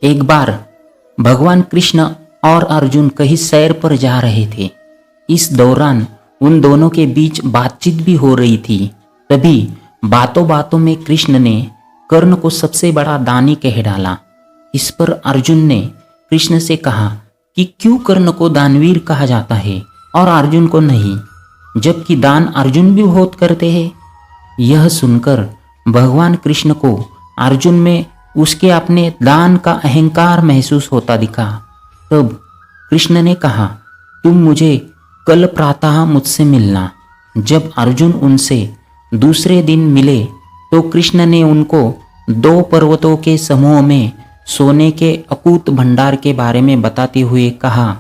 एक बार भगवान कृष्ण और अर्जुन कहीं सैर पर जा रहे थे। इस दौरान उन दोनों के बीच बातचीत भी हो रही थी। तभी बातों बातों में कृष्ण ने कर्ण को सबसे बड़ा दानी कह डाला। इस पर अर्जुन ने कृष्ण से कहा कि क्यों कर्ण को दानवीर कहा जाता है और अर्जुन को नहीं, जबकि दान अर्जुन भी बहुत करते हैं। यह सुनकर भगवान कृष्ण को अर्जुन में उसके अपने दान का अहंकार महसूस होता दिखा। तब कृष्ण ने कहा, तुम मुझे कल प्रातः मुझसे मिलना। जब अर्जुन उनसे दूसरे दिन मिले तो कृष्ण ने उनको 2 पर्वतों के समूह में सोने के अकूत भंडार के बारे में बताते हुए कहा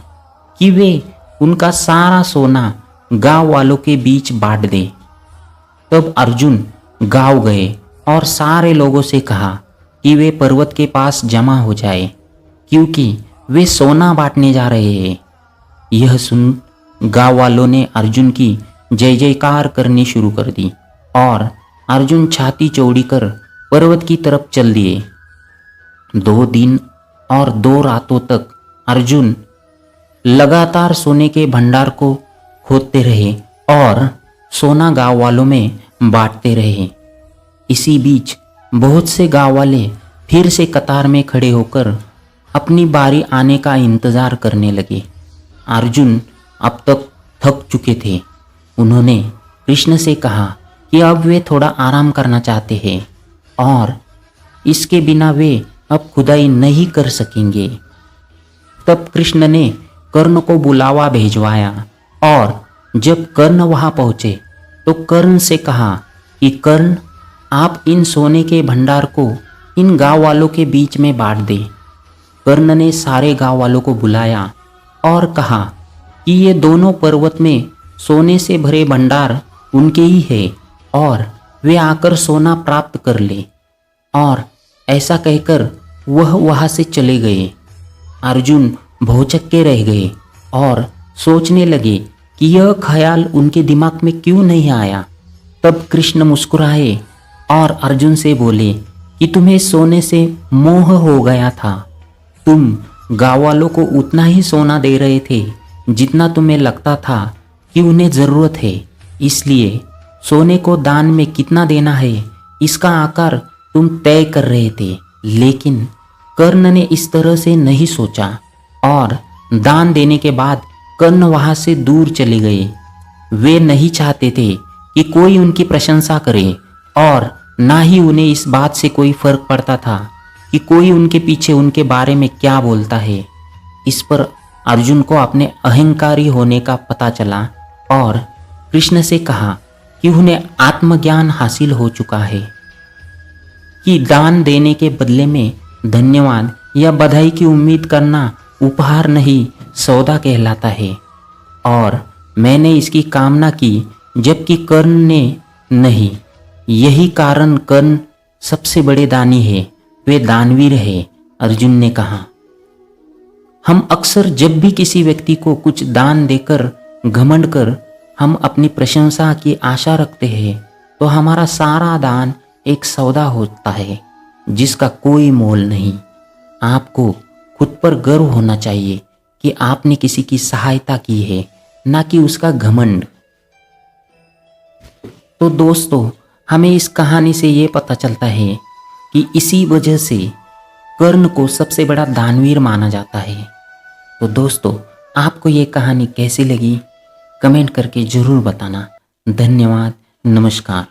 कि वे उनका सारा सोना गांव वालों के बीच बांट दे। तब अर्जुन गांव गए और सारे लोगों से कहा कि वे पर्वत के पास जमा हो जाए, क्योंकि वे सोना बांटने जा रहे हैं। यह सुन गांव वालों ने अर्जुन की जय जयकार करनी शुरू कर दी और अर्जुन छाती चौड़ी कर पर्वत की तरफ चल दिए। 2 दिन और 2 रातों तक अर्जुन लगातार सोने के भंडार को खोदते रहे और सोना गांव वालों में बांटते रहे। इसी बीच बहुत से गांव वाले फिर से कतार में खड़े होकर अपनी बारी आने का इंतजार करने लगे। अर्जुन अब तक थक चुके थे। उन्होंने कृष्ण से कहा कि अब वे थोड़ा आराम करना चाहते हैं और इसके बिना वे अब खुदाई नहीं कर सकेंगे। तब कृष्ण ने कर्ण को बुलावा भेजवाया और जब कर्ण वहां पहुंचे तो कर्ण से कहा कि कर्ण, आप इन सोने के भंडार को इन गांव वालों के बीच में बांट दें। कर्ण ने सारे गांव वालों को बुलाया और कहा कि ये दोनों पर्वत में सोने से भरे भंडार उनके ही है और वे आकर सोना प्राप्त कर ले। और ऐसा कहकर वह वहां से चले गए। अर्जुन भौचक्के रह गए और सोचने लगे कि यह ख्याल उनके दिमाग में क्यों नहीं आया। तब कृष्ण मुस्कुराए और अर्जुन से बोले कि तुम्हें सोने से मोह हो गया था। तुम गाँव वालों को उतना ही सोना दे रहे थे जितना तुम्हें लगता था कि उन्हें ज़रूरत है। इसलिए सोने को दान में कितना देना है इसका आकार तुम तय कर रहे थे। लेकिन कर्ण ने इस तरह से नहीं सोचा और दान देने के बाद कर्ण वहां से दूर चले गए। वे नहीं चाहते थे कि कोई उनकी प्रशंसा करे और ना ही उन्हें इस बात से कोई फर्क पड़ता था कि कोई उनके पीछे उनके बारे में क्या बोलता है। इस पर अर्जुन को अपने अहंकारी होने का पता चला और कृष्ण से कहा कि उन्हें आत्मज्ञान हासिल हो चुका है कि दान देने के बदले में धन्यवाद या बधाई की उम्मीद करना उपहार नहीं, सौदा कहलाता है। और मैंने इसकी कामना की जबकि कर्ण ने नहीं। यही कारण कर्ण सबसे बड़े दानी है, वे दानवीर है, अर्जुन ने कहा। हम अक्सर जब भी किसी व्यक्ति को कुछ दान देकर घमंड कर हम अपनी प्रशंसा की आशा रखते हैं तो हमारा सारा दान एक सौदा होता है जिसका कोई मोल नहीं। आपको खुद पर गर्व होना चाहिए कि आपने किसी की सहायता की है, ना कि उसका घमंड। तो दोस्तों, हमें इस कहानी से ये पता चलता है कि इसी वजह से कर्ण को सबसे बड़ा दानवीर माना जाता है। तो दोस्तों, आपको ये कहानी कैसी लगी कमेंट करके ज़रूर बताना। धन्यवाद, नमस्कार।